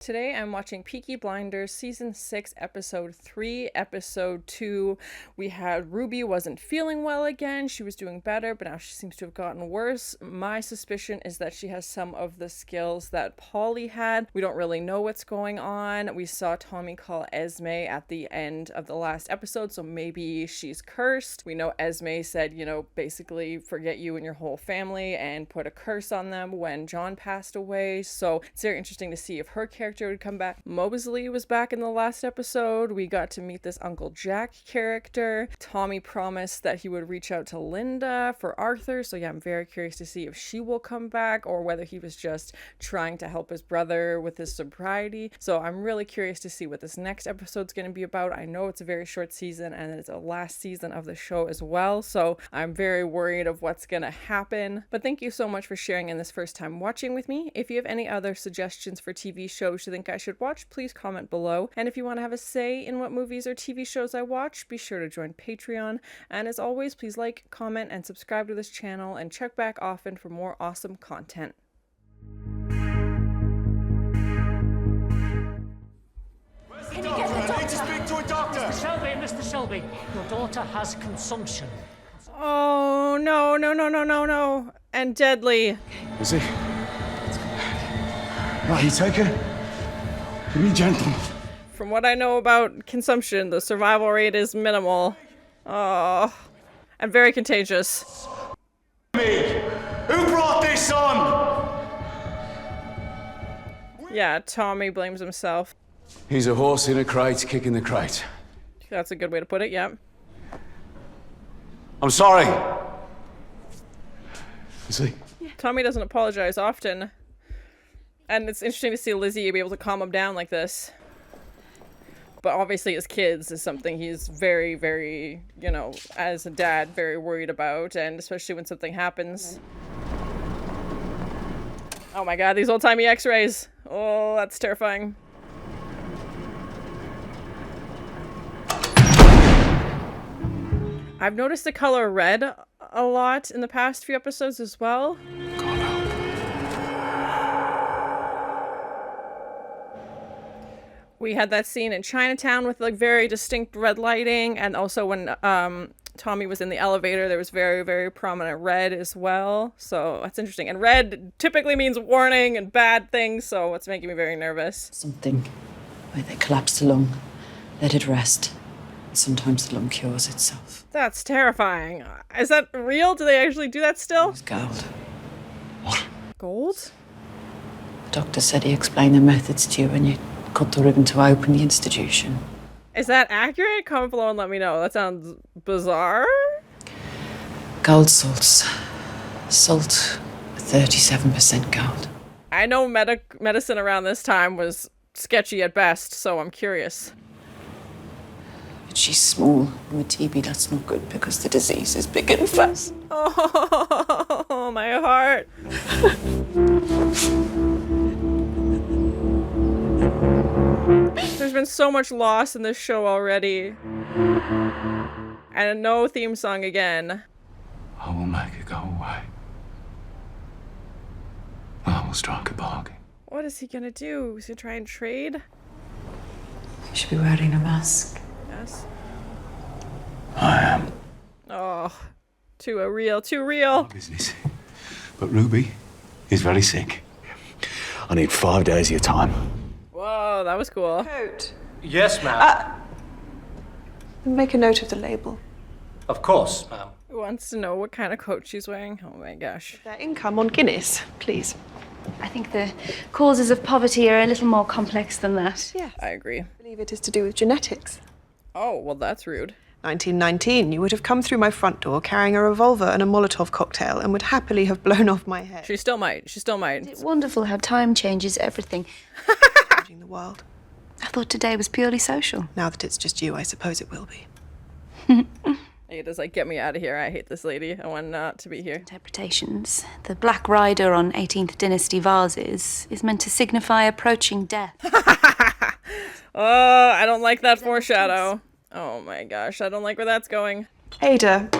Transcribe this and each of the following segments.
Today I'm watching Peaky Blinders Season 6, Episode 3, Episode 2. We had Ruby wasn't feeling well again. She was doing better, but now she seems to have gotten worse. My suspicion is that she has some of the skills that Polly had. We don't really know what's going on. We saw Tommy call Esme at the end of the last episode, so maybe she's cursed. We know Esme said, basically forget you and your whole family and put a curse on them when John passed away. So it's very interesting to see if her character would come back. Mosley was back in the last episode. We got to meet this Uncle Jack character. Tommy promised that he would reach out to Linda for Arthur. So yeah, I'm very curious to see if she will come back or whether he was just trying to help his brother with his sobriety. So I'm really curious to see what this next episode's going to be about. I know it's a very short season and it's a last season of the show as well. So I'm very worried of what's going to happen. But thank you so much for sharing in this first time watching with me. If you have any other suggestions for TV shows you think I should watch, please comment below. And if you want to have a say in what movies or TV shows I watch, be sure to join Patreon. And as always, please like, comment, and subscribe to this channel and check back often for more awesome content. Can you get the doctor? I need to speak to a doctor! Mr. Shelby, your daughter has consumption. Oh, no. And deadly. Is he? Right, you take her. Be gentle. From what I know about consumption, the survival rate is minimal. Oh, and very contagious. Me! Who brought this on? Yeah, Tommy blames himself. He's a horse in a crate, kicking the crate. That's a good way to put it, yeah. I'm sorry. Is he? Tommy doesn't apologize often. And it's interesting to see Lizzie be able to calm him down like this. But obviously his kids is something he's very, very, as a dad, very worried about. And especially when something happens. Oh my god, these old-timey x-rays. Oh, that's terrifying. I've noticed the color red a lot in the past few episodes as well. We had that scene in Chinatown with very distinct red lighting, and also when Tommy was in the elevator, there was very, very prominent red as well. So that's interesting. And red typically means warning and bad things, so it's making me very nervous. Something where they collapse the lung, let it rest. Sometimes the lung cures itself. That's terrifying. Is that real? Do they actually do that still? It's gold. What? Gold? The doctor said he explained the methods to you when you cut the ribbon to open the institution. Is that accurate? Comment below and let me know. That sounds bizarre. Gold salts. Salt, 37% gold. I know medicine around this time was sketchy at best, so I'm curious. But she's small, and with TB that's not good because the disease is big and fast. Oh, my heart. There's been so much loss in this show already. And no theme song again. I will make it go away. I will strike a bargain. What is he gonna do? Is he gonna try and trade? You should be wearing a mask. Yes. I am. Oh, too real. Business. But Ruby is very sick. I need 5 days of your time. Whoa, that was cool. Coat. Yes, ma'am. Make a note of the label. Of course, ma'am. Who wants to know what kind of coat she's wearing? Oh my gosh. Their income on Guinness, please. I think the causes of poverty are a little more complex than that. Yes. I agree. I believe it is to do with genetics. Oh, well, that's rude. 1919, you would have come through my front door carrying a revolver and a Molotov cocktail and would happily have blown off my head. She still might. It's wonderful how time changes everything. Changing the world. I thought today was purely social. Now that it's just you, I suppose it will be. Ada's like, get me out of here. I hate this lady. I want not to be here. Interpretations. The Black Rider on 18th Dynasty vases is meant to signify approaching death. Oh, I don't like that foreshadow. Oh my gosh, I don't like where that's going. Ada,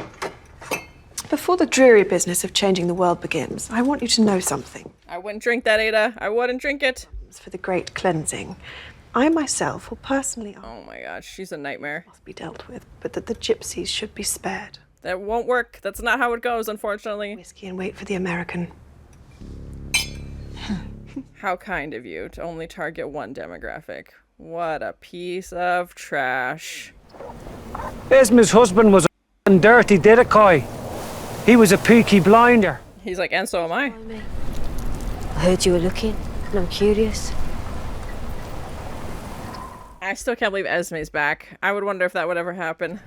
before the dreary business of changing the world begins, I want you to know something. I wouldn't drink that, Ada. I wouldn't drink it. for the great cleansing. I myself will personally Oh my gosh, she's a nightmare. must be dealt with, but that the gypsies should be spared. That won't work. That's not how it goes, unfortunately. Whiskey and wait for the American. How kind of you to only target one demographic. What a piece of trash. Esme's husband was a dirty Dedecoy. He was a Peaky blinder. He's like, and so am I. I heard you were looking, and I'm curious. I still can't believe Esme's back. I would wonder if that would ever happen.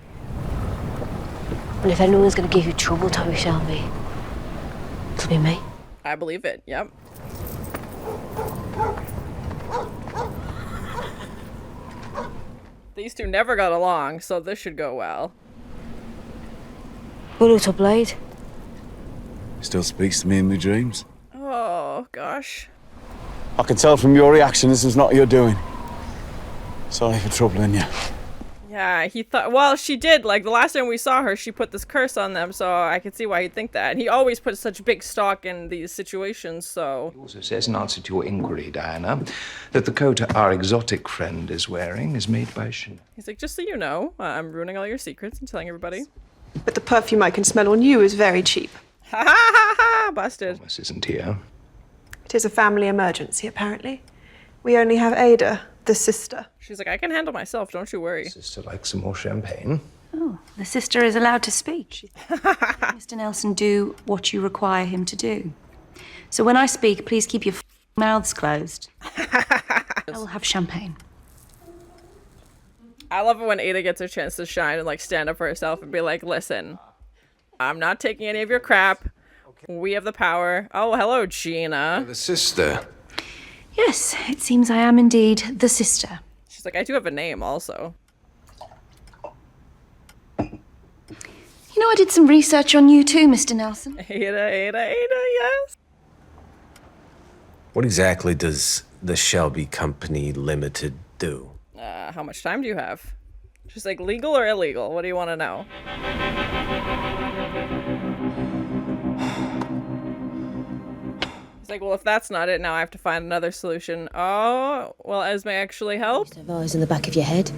And if anyone's going to give you trouble, Tommy Shelby, it'll be me. I believe it, yep. These two never got along, so this should go well. Bullet or blade? Still speaks to me in my dreams. Oh, gosh. I can tell from your reaction this is not your doing. Sorry for troubling you. Yeah, he thought, well, she did. Like, the last time we saw her, she put this curse on them, so I could see why he'd think that. And he always puts such big stock in these situations, so... He also says, in answer to your inquiry, Diana, that the coat our exotic friend is wearing is made by Gina. He's like, just so you know, I'm ruining all your secrets and telling everybody. But the perfume I can smell on you is very cheap. Ha ha ha ha! Busted. Thomas isn't here. It is a family emergency, apparently. We only have Ada, the sister. She's like, I can handle myself, don't you worry. Sister likes some more champagne. Oh, the sister is allowed to speak. Mr. Nelson, do what you require him to do. So when I speak, please keep your mouths closed. I will have champagne. I love it when Ada gets a chance to shine and like stand up for herself and be like, listen, I'm not taking any of your crap. We have the power. Oh, hello, Gina. The sister. Yes, it seems I am indeed the sister. She's like, I do have a name also. You know, I did some research on you too, Mr. Nelson. Ada, yes. What exactly does the Shelby Company Limited do? How much time do you have? She's like, legal or illegal? What do you want to know? He's like, well, if that's not it, now I have to find another solution. Oh, well, Esme actually helped. Have eyes in the back of your head.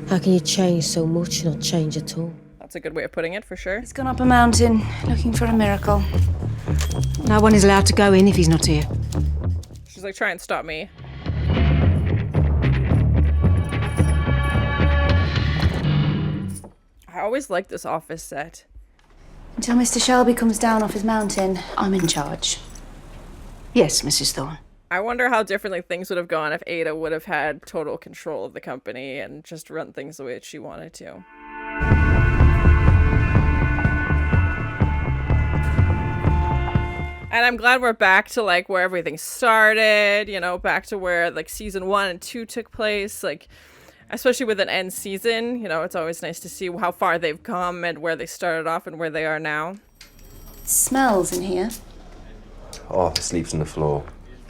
How can you change so much and not change at all? That's a good way of putting it, for sure. He's gone up a mountain looking for a miracle. No one is allowed to go in if he's not here. She's like, try and stop me. I always like this office set. Until Mr. Shelby comes down off his mountain, I'm in charge. Yes, Mrs. Thorne. I wonder how differently things would have gone if Ada would have had total control of the company and just run things the way that she wanted to. And I'm glad we're back to like where everything started, you know, back to where like season 1 and 2 took place, like especially with an end season, you know, it's always nice to see how far they've come and where they started off and where they are now. It smells in here. Arthur sleeps on the floor.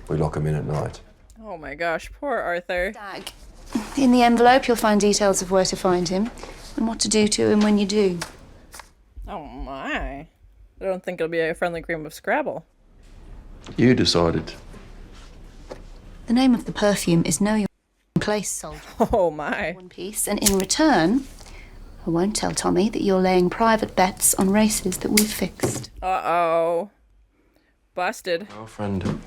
We lock him in at night. Oh my gosh, poor Arthur. Dag. In the envelope, you'll find details of where to find him and what to do to him when you do. Oh my. I don't think it'll be a friendly game of Scrabble. You decided. The name of the perfume is Know Your Place, soldier. Oh my. One piece, and in return, I won't tell Tommy that you're laying private bets on races that we've fixed. Uh-oh. Busted. Our friend.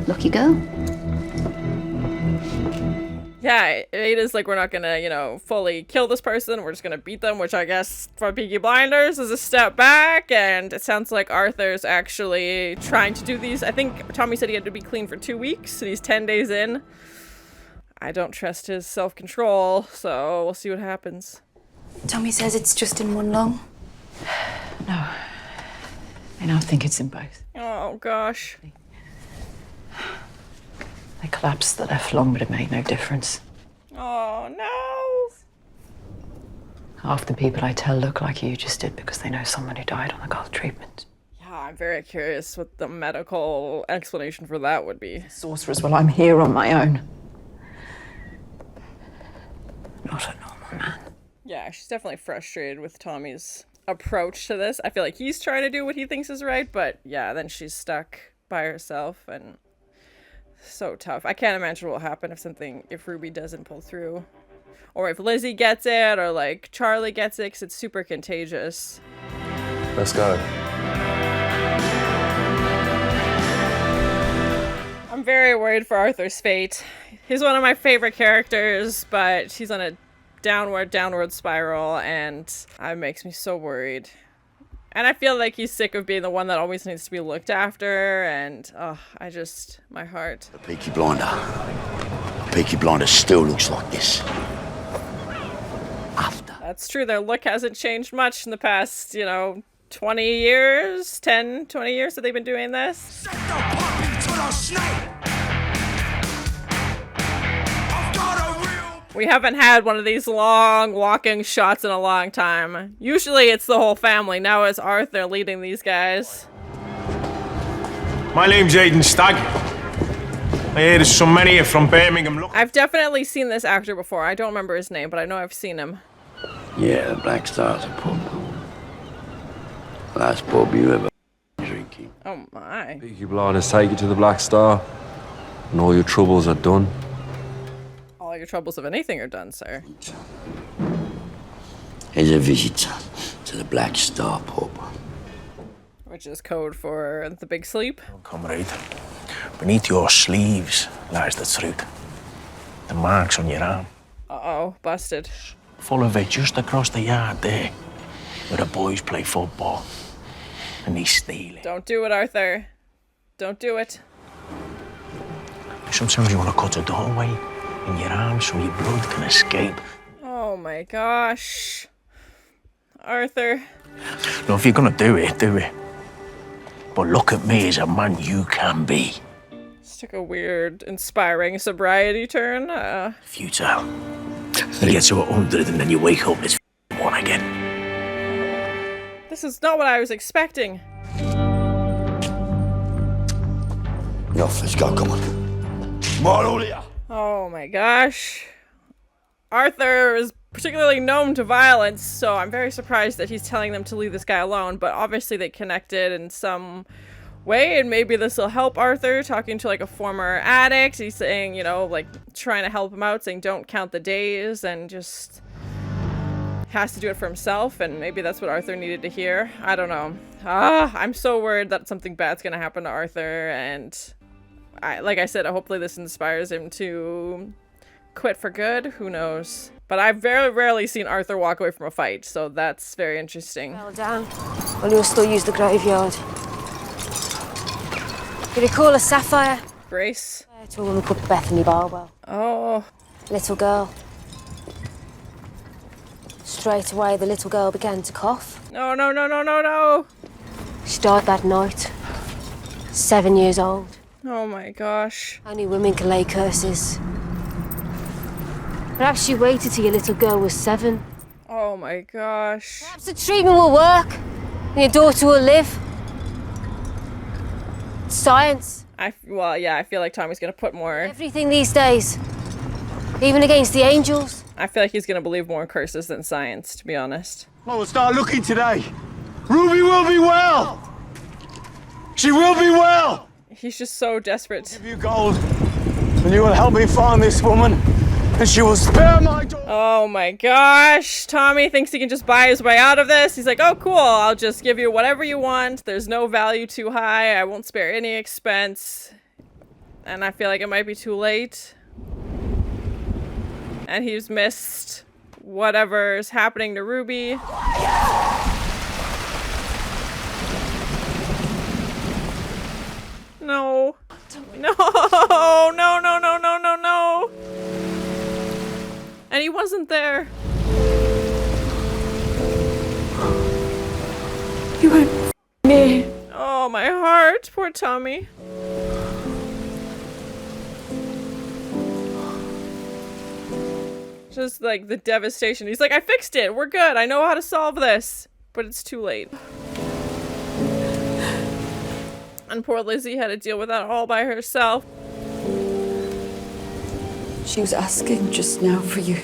Lucky girl. Yeah, Ada's like, we're not gonna, you know, fully kill this person. We're just gonna beat them, which I guess for Peaky Blinders is a step back. And it sounds like Arthur's actually trying to do these. I think Tommy said he had to be clean for 2 weeks, and he's 10 days in. I don't trust his self-control, so we'll see what happens. Tommy says it's just in one lung. No. And I think it's in both. Oh, gosh. They collapsed the left lung, but it made no difference. Oh, no. Half the people I tell look like you just did because they know someone who died on the gold treatment. Yeah, I'm very curious what the medical explanation for that would be. Sorcerers, well, I'm here on my own. Not a normal man. Yeah, she's definitely frustrated with Tommy's approach to this. I feel like he's trying to do what he thinks is right, but yeah, then she's stuck by herself, and so tough. I can't imagine what will happen if Ruby doesn't pull through, or if Lizzie gets it, or like Charlie gets it, because it's super contagious. Let's go. I'm very worried for Arthur's fate. He's one of my favorite characters, but he's on a downward spiral, and it makes me so worried. And I feel like he's sick of being the one that always needs to be looked after, and my heart. A Peaky Blinder still looks like this. That's true, their look hasn't changed much in the past, 20 years, 10, 20 years that they've been doing this. Set the puppy to the snake. We haven't had one of these long walking shots in a long time. Usually it's the whole family. Now it's Arthur leading these guys. My name's Aidan Stagg. I hear there's so many of you from Birmingham. Look. I've definitely seen this actor before. I don't remember his name, but I know I've seen him. Yeah, the Black Star's a pub. Last pub you ever drinking. Oh my. Peaky Blinders take you to the Black Star, and all your troubles are done. All your troubles of anything are done, sir. Here's a visit to the Black Star pub. Which is code for the big sleep. Comrade, beneath your sleeves lies the truth. The marks on your arm. Uh-oh, busted. Full of it just across the yard there, where the boys play football. And they steal it. Don't do it, Arthur. Don't do it. Sometimes you want to cut a doorway in your arm so your blood can escape. Oh my gosh. Arthur. No, if you're gonna do it, do it. But look at me as a man you can be. This took a weird, inspiring sobriety turn. Futile. You get to 100 and then you wake up and it's one again. This is not what I was expecting. Enough, let's go, come on. Come on, all of you. Oh my gosh. Arthur is particularly known to violence, so I'm very surprised that he's telling them to leave this guy alone, but obviously they connected in some way, and maybe this will help Arthur, talking to like a former addict. He's saying, like trying to help him out, saying don't count the days, and just has to do it for himself, and maybe that's what Arthur needed to hear. I don't know. I'm so worried that something bad's gonna happen to Arthur, and like I said, hopefully this inspires him to quit for good. Who knows? But I've very rarely seen Arthur walk away from a fight, so that's very interesting. Well down. Well, you'll still use the graveyard. You recall a sapphire? Grace? To a woman called Bethany Barwell. Oh. Little girl. Straight away, the little girl began to cough. No, no, no, no, no, no. She died that night. 7 years old. Oh my gosh. Only women can lay curses. Perhaps she waited till your little girl was 7. Oh my gosh. Perhaps the treatment will work, and your daughter will live. Science. I feel like Tommy's gonna put more. Everything these days. Even against the angels. I feel like he's gonna believe more in curses than science, to be honest. Well, we'll start looking today. Ruby will be well. She will be well. He's just so desperate. I'll give you gold, and you will help me find this woman, and she will spare my daughter. Oh my gosh. Tommy thinks he can just buy his way out of this. He's like, oh cool, I'll just give you whatever you want. There's no value too high. I won't spare any expense. And I feel like it might be too late. And he's missed whatever's happening to Ruby. No. No, no, no, no, no, no, no. And he wasn't there. You weren't me. Oh, my heart. Poor Tommy. Just like the devastation. He's like, I fixed it. We're good. I know how to solve this. But it's too late. And poor Lizzie had to deal with that all by herself. She was asking just now for you.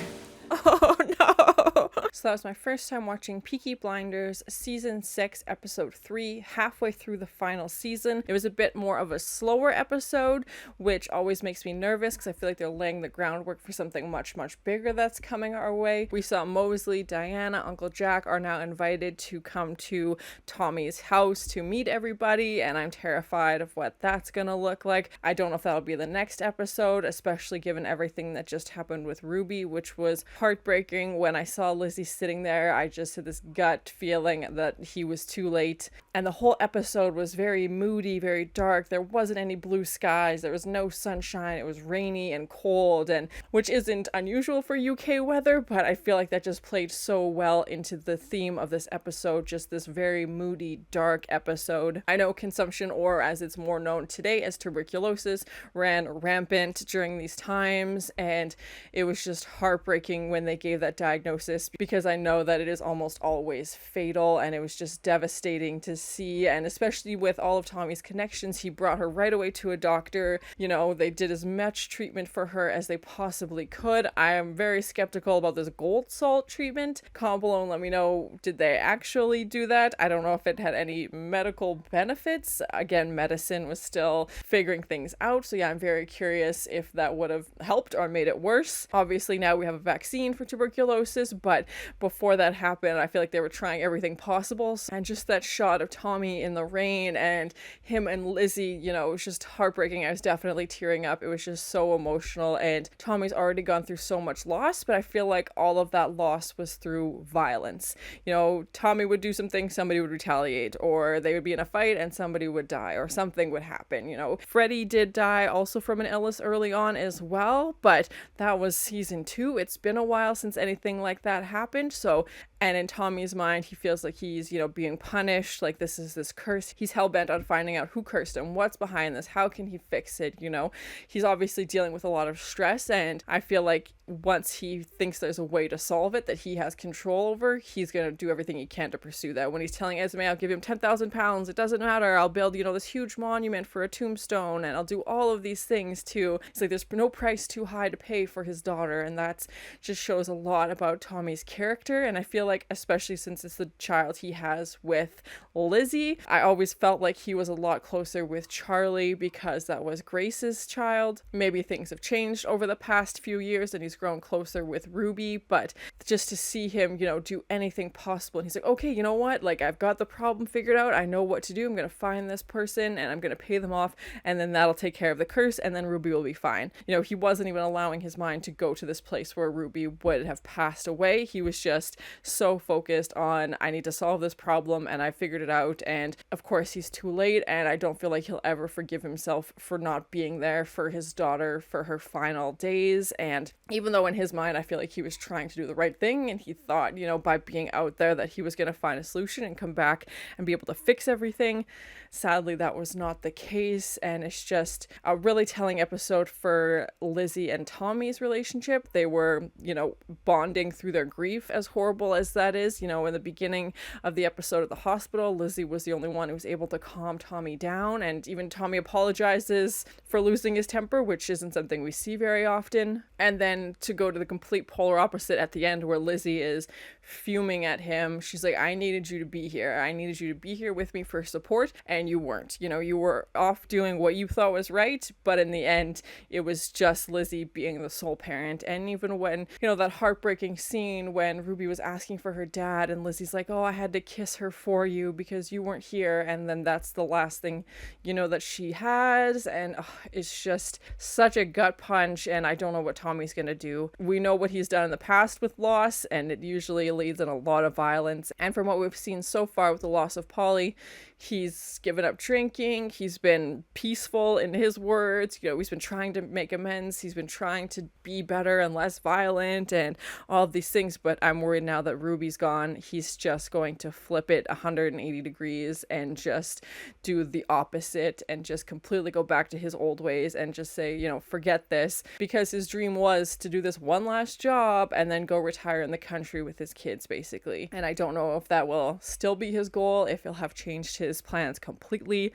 Oh no! So that was my first time watching Peaky Blinders season 6 episode 3, halfway through the final season. It was a bit more of a slower episode, which always makes me nervous because I feel like they're laying the groundwork for something much bigger that's coming our way. We saw Mosley, Diana, Uncle Jack are now invited to come to Tommy's house to meet everybody, and I'm terrified of what that's gonna look like. I don't know if that'll be the next episode, especially given everything that just happened with Ruby, which was heartbreaking. When I saw Lizzie sitting there, I just had this gut feeling that he was too late. And the whole episode was very moody, very dark. There wasn't any blue skies. There was no sunshine. It was rainy and cold, and which isn't unusual for UK weather, but I feel like that just played so well into the theme of this episode, just this very moody, dark episode. I know consumption, or as it's more known today as tuberculosis, ran rampant during these times, and it was just heartbreaking when they gave that diagnosis, because I know that it is almost always fatal, and it was just devastating to see. And especially with all of Tommy's connections, he brought her right away to a doctor. You know, they did as much treatment for her as they possibly could. I am very skeptical about this gold salt treatment. Comment below and let me know, did they actually do that? I don't know if it had any medical benefits. Again, medicine was still figuring things out, so yeah, I'm very curious if that would have helped or made it worse. Obviously now we have a vaccine for tuberculosis, but before that happened, I feel like they were trying everything possible. And just that shot of Tommy in the rain and him and Lizzie, you know, it was just heartbreaking. I was definitely tearing up. It was just so emotional, and Tommy's already gone through so much loss, but I feel like all of that loss was through violence. You know, Tommy would do something, somebody would retaliate, or they would be in a fight and somebody would die, or something would happen. You know, Freddie did die also from an illness early on as well, but that was season 2. It's been a while since anything like that happened. So, and in Tommy's mind, he feels like he's, you know, being punished, like this is this curse. He's hell-bent on finding out who cursed him, what's behind this, how can he fix it, you know? He's obviously dealing with a lot of stress, and I feel like once he thinks there's a way to solve it that he has control over, he's going to do everything he can to pursue that. When he's telling Esme, I'll give him 10,000 pounds, it doesn't matter, I'll build, you know, this huge monument for a tombstone, and I'll do all of these things too. It's like there's no price too high to pay for his daughter, and that just shows a lot about Tommy's character. And I feel like, especially since it's the child he has with Lizzie, I always felt like he was a lot closer with Charlie because that was Grace's child. Maybe things have changed over the past few years and he's grown closer with Ruby, but just to see him, you know, do anything possible, and he's like, okay, you know what, like I've got the problem figured out, I know what to do, I'm gonna find this person and I'm gonna pay them off, and then that'll take care of the curse, and then Ruby will be fine. You know, he wasn't even allowing his mind to go to this place where Ruby would have passed away. He was just so focused on, I need to solve this problem and I figured it out. And of course he's too late, and I don't feel like he'll ever forgive himself for not being there for his daughter for her final days. And even though in his mind I feel like he was trying to do the right thing, and he thought, you know, by being out there that he was going to find a solution and come back and be able to fix everything, sadly that was not the case. And it's just a really telling episode for Lizzie and Tommy's relationship. They were, you know, bonding through their grief, as horrible as that is. You know, in the beginning of the episode at the hospital, Lizzie was the only one who was able to calm Tommy down, and even Tommy apologizes for losing his temper, which isn't something we see very often. And then to go to the complete polar opposite at the end, where Lizzie is fuming at him. She's like, I needed you to be here. I needed you to be here with me for support, and you weren't. You know, you were off doing what you thought was right, but in the end, it was just Lizzie being the sole parent. And even when, you know, that heartbreaking scene when Ruby was asking for her dad, and Lizzie's like, oh, I had to kiss her for you because you weren't here, and then that's the last thing, you know, that she has. And it's just such a gut punch, and I don't know what Tommy's gonna do. We know what he's done in the past with loss, and it usually leads in a lot of violence. And from what we've seen so far with the loss of Polly, he's given up drinking, he's been peaceful in his words, you know, he's been trying to make amends, he's been trying to be better and less violent and all of these things. But I'm worried now that Ruby's gone, he's just going to flip it 180 degrees and just do the opposite and just completely go back to his old ways and just say, you know, forget this, because his dream was to do this one last job and then go retire in the country with his kids, basically. And I don't know if that will still be his goal, if he'll have changed his plans completely.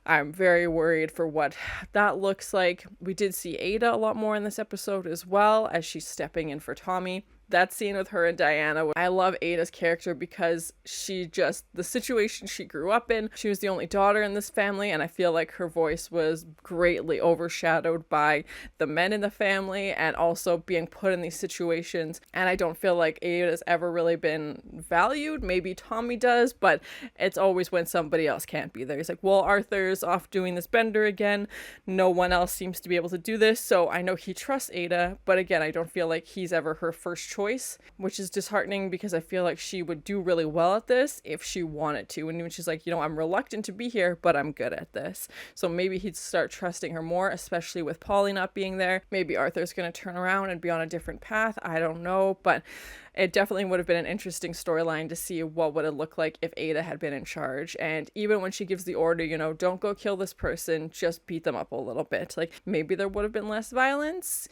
I'm very worried for what that looks like. We did see Ada a lot more in this episode as well, as she's stepping in for Tommy. that scene with her and Diana. I love Ada's character because the situation she grew up in, she was the only daughter in this family, and I feel like her voice was greatly overshadowed by the men in the family and also being put in these situations. And I don't feel like Ada's ever really been valued. Maybe Tommy does, but it's always when somebody else can't be there. He's like, well, Arthur's off doing this bender again. No one else seems to be able to do this, so I know he trusts Ada, but again, I don't feel like he's ever her first choice, which is disheartening because I feel like she would do really well at this if she wanted to. And when she's like, I'm reluctant to be here, but I'm good at this. So maybe he'd start trusting her more, especially with Polly not being there. Maybe Arthur's going to turn around and be on a different path. I don't know, but it definitely would have been an interesting storyline to see what would it look like if Ada had been in charge. And even when she gives the order, don't go kill this person, just beat them up a little bit. Like, maybe there would have been less violence.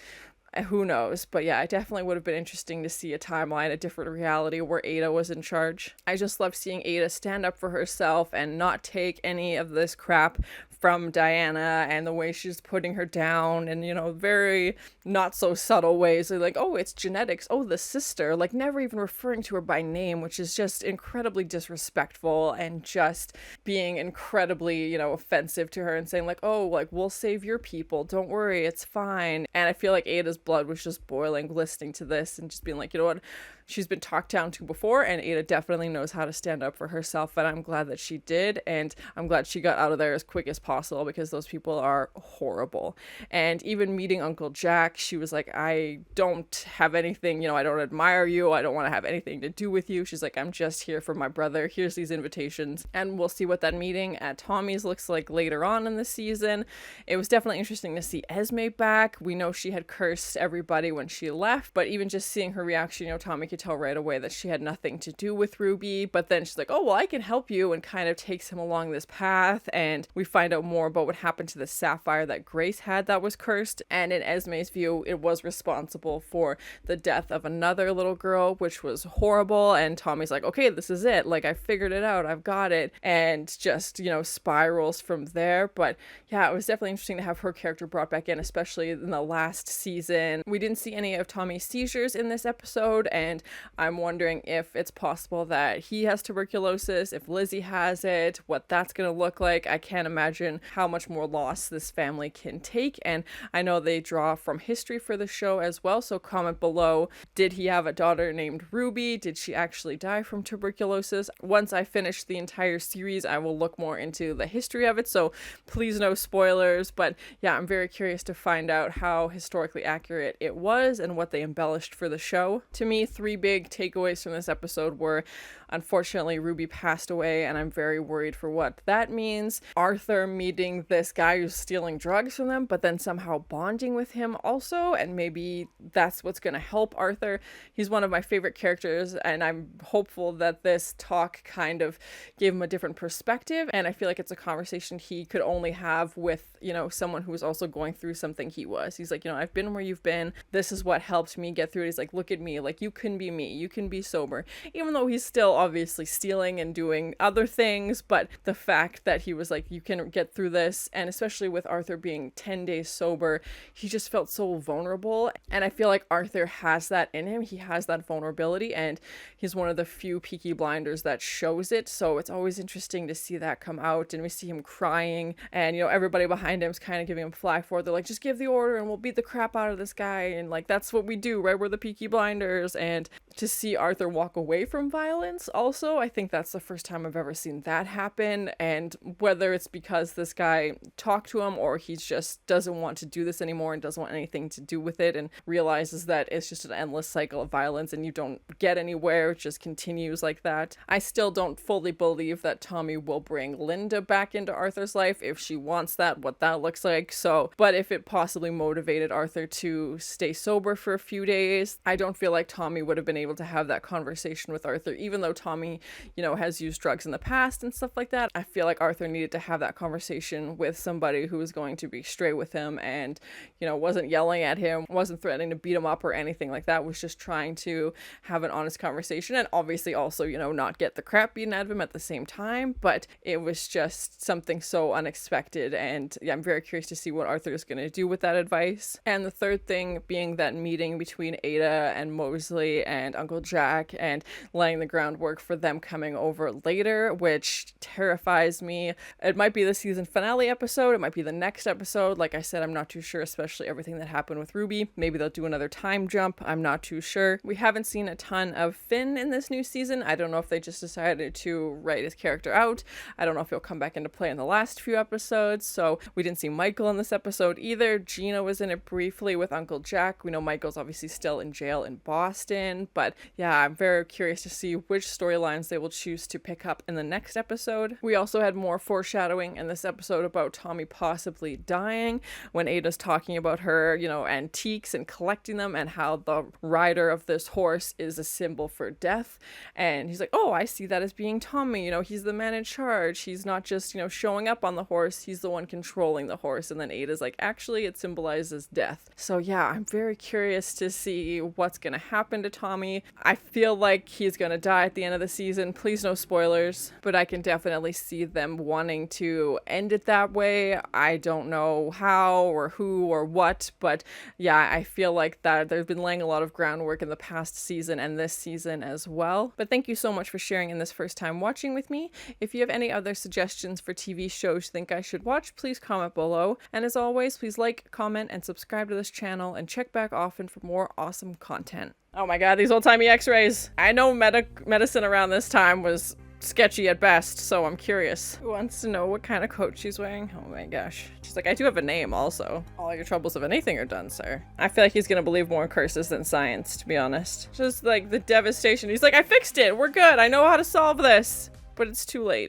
Who knows? But yeah, it definitely would have been interesting to see a timeline, a different reality where Ada was in charge. I just love seeing Ada stand up for herself and not take any of this crap from Diana and the way she's putting her down and, very not so subtle ways. Like, oh, it's genetics. Oh, the sister. Like, never even referring to her by name, which is just incredibly disrespectful and just being incredibly, offensive to her and saying like, oh, like, we'll save your people. Don't worry. It's fine. And I feel like Ada's blood was just boiling listening to this and just being like, what, she's been talked down to before, and Ada definitely knows how to stand up for herself, and I'm glad that she did, and I'm glad she got out of there as quick as possible because those people are horrible. And even meeting Uncle Jack, she was like, I don't have anything, I don't admire you, I don't want to have anything to do with you. She's like, I'm just here for my brother, here's these invitations. And we'll see what that meeting at Tommy's looks like later on in the season. It was definitely interesting to see Esme back. We know she had cursed everybody when she left, but even just seeing her reaction, Tommy could tell right away that she had nothing to do with Ruby, but then she's like, oh, well, I can help you, and kind of takes him along this path, and we find out more about what happened to the sapphire that Grace had that was cursed, and in Esme's view, it was responsible for the death of another little girl, which was horrible, and Tommy's like, okay, this is it, like, I figured it out, I've got it, and just, spirals from there. But yeah, it was definitely interesting to have her character brought back in, especially in the last season. We didn't see any of Tommy's seizures in this episode, and I'm wondering if it's possible that he has tuberculosis, if Lizzie has it, what that's going to look like. I can't imagine how much more loss this family can take, and I know they draw from history for the show as well, so comment below, did he have a daughter named Ruby? Did she actually die from tuberculosis? Once I finish the entire series, I will look more into the history of it, so please no spoilers. But yeah, I'm very curious to find out how historically accurate it was and what they embellished for the show. To me, 3 big takeaways from this episode were, unfortunately, Ruby passed away, and I'm very worried for what that means. Arthur meeting this guy who's stealing drugs from them, but then somehow bonding with him also, and maybe that's what's going to help Arthur. He's one of my favorite characters, and I'm hopeful that this talk kind of gave him a different perspective, and I feel like it's a conversation he could only have with, someone who's also going through something he was. He's like, I've been where you've been. This is what helped me get through it. He's like, look at me. Like, you can be me. You can be sober. Even though he's still obviously stealing and doing other things, but the fact that he was like, you can get through this, and especially with Arthur being 10 days sober, he just felt so vulnerable, and I feel like Arthur has that in him. He has that vulnerability, and he's one of the few Peaky Blinders that shows it, so it's always interesting to see that come out, and we see him crying, and everybody behind him is kind of giving him flack for it. They're like, just give the order and we'll beat the crap out of this guy, and like, that's what we do, right? We're the Peaky Blinders. And to see Arthur walk away from violence also, I think that's the first time I've ever seen that happen, and whether it's because this guy talked to him or he just doesn't want to do this anymore and doesn't want anything to do with it and realizes that it's just an endless cycle of violence and you don't get anywhere, it just continues like that. I still don't fully believe that Tommy will bring Linda back into Arthur's life if she wants that, what that looks like. So, but if it possibly motivated Arthur to stay sober for a few days, I don't feel like Tommy would have been able to have that conversation with Arthur, even though Tommy, has used drugs in the past and stuff like that. I feel like Arthur needed to have that conversation with somebody who was going to be straight with him and, wasn't yelling at him, wasn't threatening to beat him up or anything like that, was just trying to have an honest conversation, and obviously also, not get the crap beaten out of him at the same time. But it was just something so unexpected, and yeah, I'm very curious to see what Arthur is going to do with that advice. And the third thing being that meeting between Ada and Mosley, and Uncle Jack and laying the groundwork for them coming over later, which terrifies me. It might be the season finale episode. It might be the next episode. Like I said, I'm not too sure, especially everything that happened with Ruby. Maybe they'll do another time jump. I'm not too sure. We haven't seen a ton of Finn in this new season. I don't know if they just decided to write his character out. I don't know if he'll come back into play in the last few episodes. So we didn't see Michael in this episode either. Gina was in it briefly with Uncle Jack. We know Michael's obviously still in jail in Boston, but yeah, I'm very curious to see which storylines they will choose to pick up in the next episode. We also had more foreshadowing in this episode about Tommy possibly dying when Ada's talking about her, you know, antiques and collecting them, and how the rider of this horse is a symbol for death. And he's like, oh, I see that as being Tommy, you know, he's the man in charge. He's not just, you know, showing up on the horse, he's the one controlling the horse. And then Ada's like, actually, it symbolizes death. So yeah, I'm very curious to see what's gonna happen to Tommy. I feel like he's gonna die at the end of the season. Please no spoilers, but I can definitely see them wanting to end it that way. I don't know how or who or what, but yeah, I feel like that they've been laying a lot of groundwork in the past season and this season as well. But thank you so much for sharing in this first time watching with me. If you have any other suggestions for TV shows you think I should watch, please comment below. And as always, please like, comment, and subscribe to this channel, and check back often for more awesome content. Oh my god, these old-timey x-rays. I know medicine around this time was sketchy at best, so I'm curious. Who wants to know what kind of coat she's wearing? Oh my gosh. She's like, I do have a name also. All your troubles of anything are done, sir. I feel like he's gonna believe more in curses than science, to be honest. Just like the devastation. He's like, I fixed it. We're good. I know how to solve this. But it's too late.